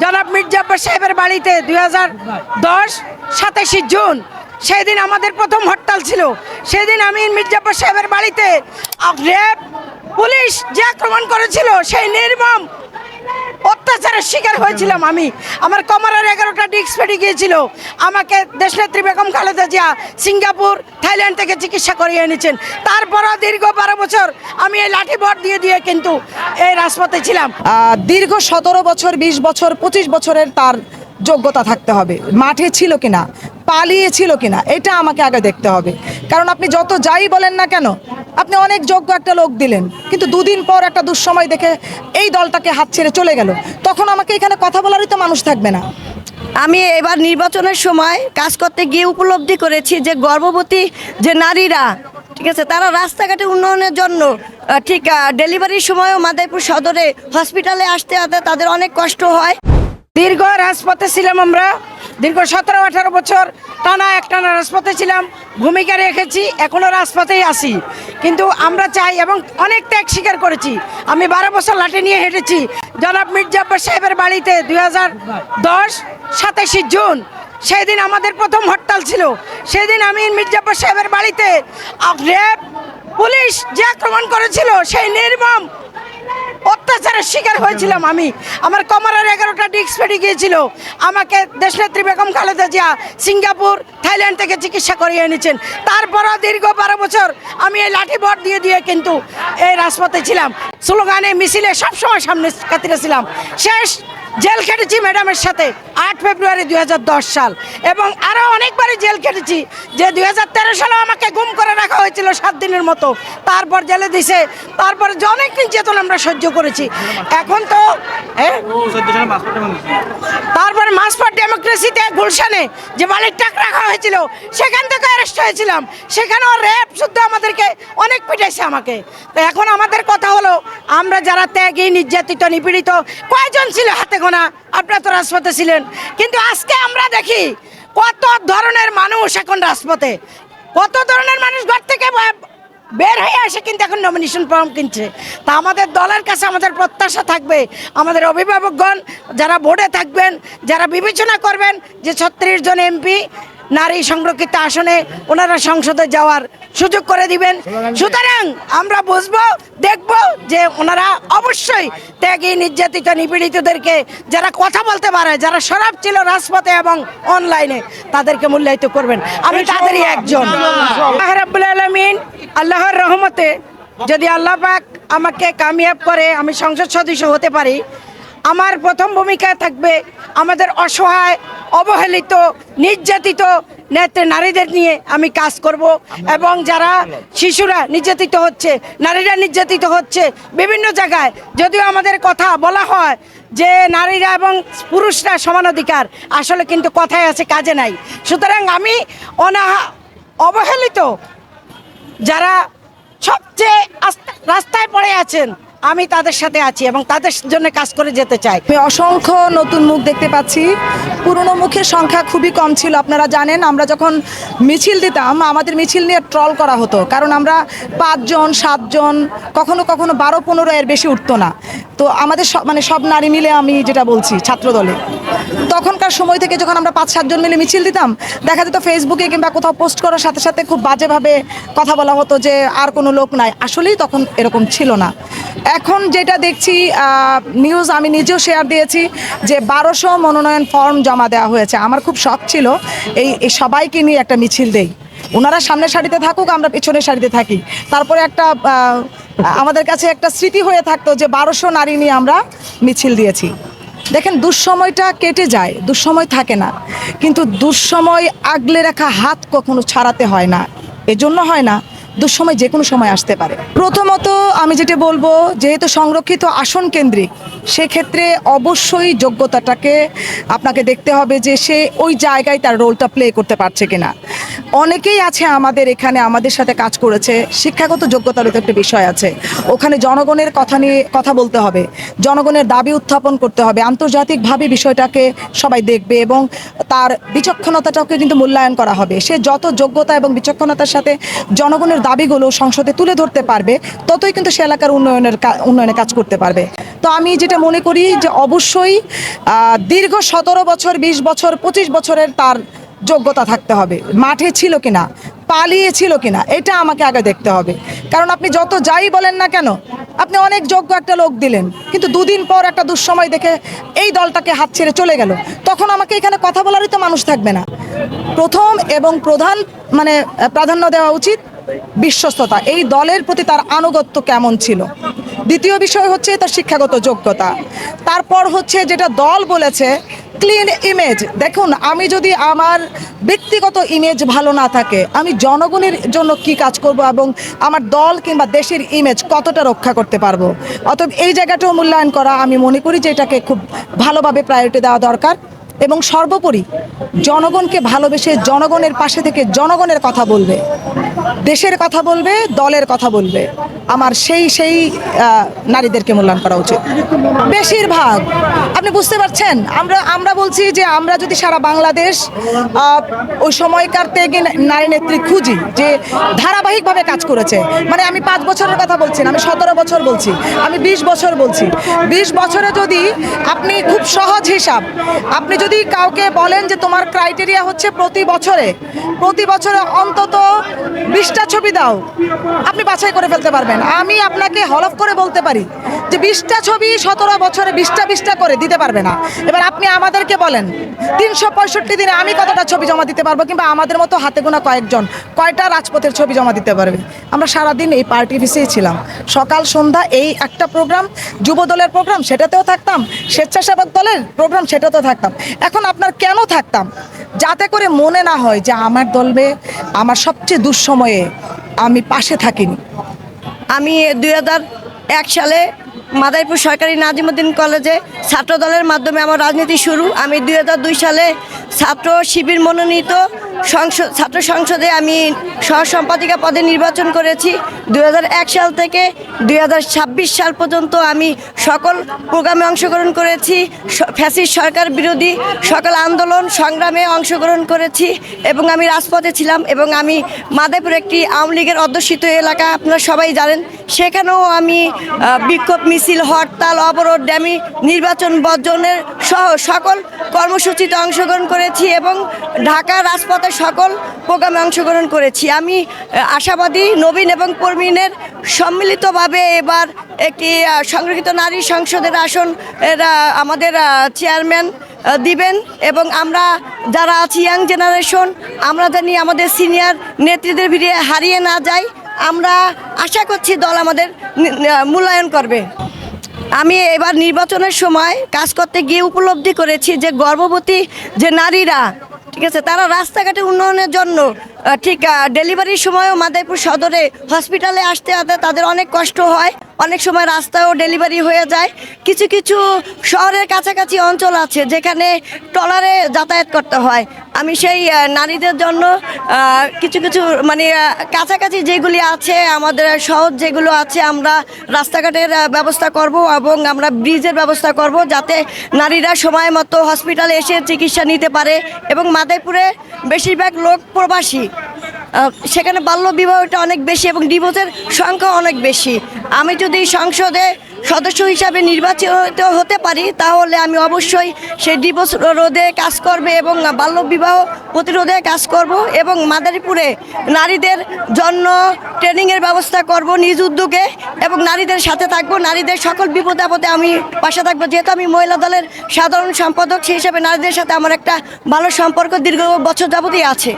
জনাব মির্জা আব্বাস সাহেবের বাড়িতে 2010 27 জুন সেই দিন আমাদের প্রথম হরতাল ছিল। সেদিন আমি মির্জা আব্বাস সাহেবের বাড়িতে র্যাব পুলিশ যে আক্রমণ করেছিল সেই নির্মম অত্যাচারের শিকার হয়েছিলাম। আমার কোমরের 11টা ডিস্ক ফেটে গিয়েছিল। আমাকে দেশনেত্রী বেগম খালেদা জিয়া সিঙ্গাপুর থাইল্যান্ড থেকে চিকিৎসা করিয়ে এনেছেন। তারপরও দীর্ঘ 12 বছর আমি এই লাঠি ভর দিয়ে কিন্তু এই রাজপথে ছিলাম। দীর্ঘ 17 বছর 20 বছর 25 বছরের তার যোগ্যতা থাকতে হবে। মাঠে ছিল কিনা, পালিয়েছিল কিনা, এটা আমাকে আগে দেখতে হবে। কারণ আপনি যত যাই বলেন না কেন, আপনি অনেক যোগ্য একটা লোক দিলেন, কিন্তু দুদিন পর একটা দুঃসময় দেখে এই দলটাকে হাত ছেড়ে চলে গেল, তখন আমাকে এখানে কথা বলারই তো মানুষ থাকবে না। আমি এবার নির্বাচনের সময় কাজ করতে গিয়ে উপলব্ধি করেছি যে গর্ভবতী যে নারীরা, ঠিক আছে, তারা রাস্তাঘাটে উন্নয়নের জন্য ঠিক ডেলিভারির সময়ও মাদারীপুর সদরে হসপিটালে আসতে তাদের অনেক কষ্ট হয়। দীর্ঘ রাজপথে ছিলাম আমরা, দীর্ঘ 17-18 বছর একটানা রাজপথে ছিলাম, ভূমিকা রেখেছি, এখনও রাজপথেই আছি। কিন্তু আমরা চাই এবং অনেক ত্যাগ স্বীকার করেছি। আমি 12 বছর লাঠি নিয়ে হেঁটেছি। জনাব মির্জা আব্বাস সাহেবের বাড়িতে 2010 27 জুন সেই দিন আমাদের প্রথম হরতাল ছিল। সেদিন আমি মির্জা আব্বাস সাহেবের বাড়িতে র্যাব পুলিশ যে আক্রমণ করেছিল সেই নির্মম অত্যাচারের শিকার হয়েছিলাম। আমার কোমরের 11টা ডিস্ক ফেটে গিয়েছিল। আমাকে দেশনেত্রী বেগম খালেদা জিয়া সিঙ্গাপুর থাইল্যান্ড থেকে চিকিৎসা করিয়ে এনেছেন। তারপরও দীর্ঘ 12 বছর আমি এই লাঠি ভর দিয়ে কিন্তু এই রাজপথে ছিলাম। স্লোগানে মিছিলে সবসময় সামনে কাতিরে ছিলাম। শেষ জেল খেটেছি ম্যাডামের সাথে 8 ফেব্রুয়ারি 2010 সাল, এবং আরও অনেকবারই জেল খেটেছি। যে 2013 সালে আমাকে গুম করে রাখা হয়েছিল 7 দিনের মতো, তারপর জেলে দিছে। তারপরে যে অনেক নির্যাতন আমরা সহ্য করেছি। এখন তো তারপরে মার্চ ফর ডেমোক্রেসিতে গুলশানে যে বালির ট্রাক রাখা হয়েছিল, সেখান থেকে অ্যারেস্ট হয়েছিলাম। সেখানেও র্যাব শুদ্ধ আমাদেরকে অনেক পিটাইছে আমাকে। তো এখন আমাদের কথা হলো, আমরা যারা ত্যাগী, নির্যাতিত, নিপীড়িত, কয়জন ছিল হাতে গোনা? আপনারা তো রাজপথে ছিলেন। কিন্তু আজকে আমরা দেখি কত ধরনের মানুষ এখন রাজপথে, কত ধরনের মানুষ ঘর থেকে বের হয়ে আসে কিন্তু এখন নমিনেশন ফর্ম কিনছে। তা আমাদের দলের কাছে আমাদের প্রত্যাশা থাকবে, আমাদের অভিভাবকগণ যারা ভোটে থাকবেন, যারা বিবেচনা করবেন যে 36 জন এমপি নারী সংরক্ষিত আসনে ওনারা সংসদে যাওয়ার সুযোগ করে দিবেন। সুতরাং আমরা বুঝবো, দেখব যে ওনারা অবশ্যই ত্যাগী, নির্যাতিত, নিপীড়িতদেরকে যারা কথা বলতে পারে, যারা সরব ছিল রাজপথে এবং অনলাইনে, তাদেরকে মূল্যায়িত করবেন। আমি তাদেরই একজন। আল্লাহ রাব্বুল আলামিন আল্লাহর রহমতে যদি আল্লাহ পাক আমাকে কামিয়াব করে আমি সংসদ সদস্য হতে পারি, আমার প্রথম ভূমিকা থাকবে আমাদের অসহায়, অবহেলিত, নির্যাতিত নারীদের নিয়ে আমি কাজ করব। এবং যারা শিশুরা নির্যাতিত হচ্ছে, নারীরা নির্যাতিত হচ্ছে বিভিন্ন জায়গায়, যদিও আমাদের কথা বলা হয় যে নারীরা এবং পুরুষরা সমান অধিকার, আসলে কিন্তু কথায় আছে, কাজে নাই। সুতরাং আমি অবহেলিত যারা সবচেয়ে রাস্তায় পড়ে আছেন, আমি তাদের সাথে আছি এবং তাদের জন্য কাজ করে যেতে চাই। আমি অসংখ্য নতুন মুখ দেখতে পাচ্ছি। পুরনো মুখের সংখ্যা খুবই কম ছিল। আপনারা জানেন, আমরা যখন মিছিল দিতাম, আমাদের মিছিল নিয়ে ট্রল করা হতো, কারণ আমরা 5 জন 7 জন, কখনো কখনো 12-15 এর বেশি উঠতো না। তো আমাদের সব নারী মিলে, আমি যেটা বলছি ছাত্র দলে, তখনকার সময় থেকে যখন আমরা 5-7 জন মিলে মিছিল দিতাম, দেখা যেত ফেসবুকে কিংবা কোথাও পোস্ট করার সাথে সাথে খুব বাজেভাবে কথা বলা হতো যে আর কোনো লোক নাই। আসলেই তখন এরকম ছিল না। এখন যেটা দেখছি, নিউজ আমি নিজেও শেয়ার দিয়েছি যে 1200 মনোনয়ন ফর্ম জমা দেওয়া হয়েছে। আমার খুব শখ ছিল এই সবাইকে নিয়ে একটা মিছিল দেই, ওনারা সামনের সারিতে থাকুক, আমরা পেছনের সারিতে থাকি। তারপরে একটা আমাদের কাছে একটা স্মৃতি হয়ে থাকতো যে 1200 নারী নিয়ে আমরা মিছিল দিয়েছি। দেখেন, দুঃসময়টা কেটে যায়, দুঃসময় থাকে না, কিন্তু দুঃসময় আগলে রাখা হাত কখনো ছাড়াতে হয় না। এজন্য হয় না, দুঃসময় যে কোনো সময় আসতে পারে। প্রথমত আমি যেটা বলবো, যেহেতু সংরক্ষিত আসন কেন্দ্রিক, সেক্ষেত্রে অবশ্যই যোগ্যতাটাকে আপনাকে দেখতে হবে যে সে ওই জায়গায় তার রোলটা প্লে করতে পারছে কিনা। অনেকেই আছে আমাদের এখানে, আমাদের সাথে কাজ করেছে, শিক্ষাগত যোগ্যতারও তো একটা বিষয় আছে। ওখানে জনগণের কথা নিয়ে কথা বলতে হবে, জনগণের দাবি উত্থাপন করতে হবে, আন্তর্জাতিকভাবে বিষয়টাকে সবাই দেখবে এবং তার বিচক্ষণতাটাকে কিন্তু মূল্যায়ন করা হবে। সে যত যোগ্যতা এবং বিচক্ষণতার সাথে জনগণের দাবিগুলো সংসদে তুলে ধরতে পারবে, ততই কিন্তু সে এলাকার উন্নয়নে কাজ করতে পারবে। তো আমি যেটা যেটা মনে করি যে অবশ্যই দীর্ঘ 17 বছর 20 বছর 25 বছরের তার যোগ্যতা থাকতে হবে, মাঠে ছিল কিনা, পালিয়েছিল কিনা, এটা আমাকে আগে দেখতে হবে। কারণ আপনি যত যাই বলেন না কেন, আপনি অনেক যোগ্য একটা লোক দিলেন, কিন্তু দুদিন পর একটা দুঃসময় দেখে এই দলটাকে হাত ছেড়ে চলে গেল, তখন আমাকে এখানে কথা বলারই তো মানুষ থাকবে না। প্রথম এবং প্রধান প্রাধান্য দেওয়া উচিত বিশ্বস্ততা, এই দলের প্রতি তার আনুগত্য কেমন ছিল। দ্বিতীয় বিষয় হচ্ছে তার শিক্ষাগত যোগ্যতা। তারপর হচ্ছে যেটা দল বলেছে ক্লিন ইমেজ। দেখুন, আমি যদি আমার ব্যক্তিগত ইমেজ ভালো না থাকে, আমি জনগণের জন্য কি কাজ করব এবং আমার দল কিংবা দেশের ইমেজ কতটা রক্ষা করতে পারবো। অতএব এই জায়গাটাও মূল্যায়ন করা, আমি মনে করি যে এটাকে খুব ভালোভাবে প্রায়োরিটি দেওয়া দরকার। এবং সর্বোপরি জনগণকে ভালোবেসে জনগণের পাশে থেকে জনগণের কথা বলবে, দেশের কথা বলবে, দলের কথা বলবে, আমার সেই নারীদেরকে মূল্যায়ন করা উচিত। বেশিরভাগ আপনি বুঝতে পারছেন, আমরা বলছি যে আমরা যদি সারা বাংলাদেশ ওই সময়কার থেকে নারী নেত্রী খুঁজি যে ধারাবাহিকভাবে কাজ করেছে, মানে আমি 5 বছরের কথা বলছি না, আমি 17 বছর বলছি, আমি 20 বছর বলছি। 20 বছরে যদি আপনি খুব সহজ হিসাব, আপনি যদি কাউকে বলেন যে তোমার ক্রাইটেরিয়া হচ্ছে প্রতি বছরে অন্তত 20টা ছবি দাও, আপনি বাছাই করে ফেলতে পারবেন। আমি আপনাকে হলফ করে বলতে পারি যে 20টা ছবি 17 বছরে 20টা করে দিতে পারবে না। এবার আপনি আমাদেরকে বলেন 365 দিনে আমি কতটা ছবি জমা দিতে পারবো, কিংবা আমাদের মতো হাতে গোনা কয়েকজন কয়টা রাজপথের ছবি জমা দিতে পারবে। আমরা সারাদিন এই পার্টি অফিসেই ছিলাম, সকাল সন্ধ্যা এই একটা প্রোগ্রাম, যুব দলের প্রোগ্রাম সেটাতেও থাকতাম, স্বেচ্ছাসেবক দলের প্রোগ্রাম সেটাতেও থাকতাম। এখন আপনার কেন থাকতাম? যাতে করে মনে না হয় যে আমার দলবে আমার সবচেয়ে দুঃসময়ে আমি পাশে থাকিনি। আমি 2001 সালে মাদারীপুর সরকারি নাজিমুদ্দিন কলেজে ছাত্র দলের মাধ্যমে আমার রাজনীতি শুরু। আমি 2002 সালে ছাত্র শিবির মনোনীত ছাত্র সংসদে আমি সহ সম্পাদিকা পদে নির্বাচন করেছি। 2001 সাল থেকে 2026 সাল পর্যন্ত আমি সকল প্রোগ্রামে অংশগ্রহণ করেছি, ফ্যাসিস্ট সরকার বিরোধী সকল আন্দোলন সংগ্রামে অংশগ্রহণ করেছি এবং আমি রাজপথে ছিলাম। এবং আমি মাদারীপুর একটি আওয়ামী লীগের অধ্যুষিত এলাকা, আপনারা সবাই জানেন, সেখানেও আমি বিক্ষোভ মিছিল, হরতাল, অবরোধ, ডামি নির্বাচন বর্জনের সহ সকল কর্মসূচিতে অংশগ্রহণ করেছি এবং ঢাকা রাজপথে সকল প্রোগ্রামে অংশগ্রহণ করেছি। আমি আশাবাদী নবীন এবং প্রবীণের সম্মিলিতভাবে এবার একটি সংরক্ষিত নারী সংসদের আসন আমাদের চেয়ারম্যান দিবেন এবং আমরা যারা আছি ইয়াং জেনারেশন, আমরা জানি আমাদের সিনিয়র নেত্রীদের ভিড়ে হারিয়ে না যাই। আমরা আশা করছি দল আমাদের মূল্যায়ন করবে। আমি এবার নির্বাচনের সময় কাজ করতে গিয়ে উপলব্ধি করেছি যে গর্ভবতী যে নারীরা, ঠিক আছে, তারা রাস্তাঘাটে উন্নয়নের জন্য ঠিক ডেলিভারির সময়ও মাদারীপুর সদরে হসপিটালে আসতে তাদের অনেক কষ্ট হয়, অনেক সময় রাস্তায়ও ডেলিভারি হয়ে যায়। কিছু কিছু শহরের কাছাকাছি অঞ্চল আছে যেখানে ট্রলারে যাতায়াত করতে হয়। আমি সেই নারীদের জন্য কিছু মানে কাছাকাছি যেগুলি আছে, আমাদের শহর যেগুলো আছে, আমরা রাস্তাঘাটের ব্যবস্থা করব এবং আমরা ব্রিজের ব্যবস্থা করব যাতে নারীরা সময় মতো হসপিটালে এসে চিকিৎসা নিতে পারে। এবং মাদারীপুরে বেশিরভাগ লোক প্রবাসী, সেখানে বাল্য বিবাহটা অনেক বেশি এবং ডিভোর্সের সংখ্যা অনেক বেশি। আমি যদি সংসদে সদস্য হিসাবে নির্বাচিত হতে পারি তাহলে আমি অবশ্যই সেই ডিভোর্স রোধে কাজ করবে এবং বাল্য বিবাহ প্রতিরোধে কাজ করব এবং মাদারীপুরে নারীদের জন্য ট্রেনিংয়ের ব্যবস্থা করব নিজ উদ্যোগে এবং নারীদের সাথে থাকবো, নারীদের সকল বিপদে আপদে আমি পাশে থাকবো। যেহেতু আমি মহিলা দলের সাধারণ সম্পাদক, সেই হিসাবে নারীদের সাথে আমার একটা ভালো সম্পর্ক দীর্ঘ বছর যাবতই আছে।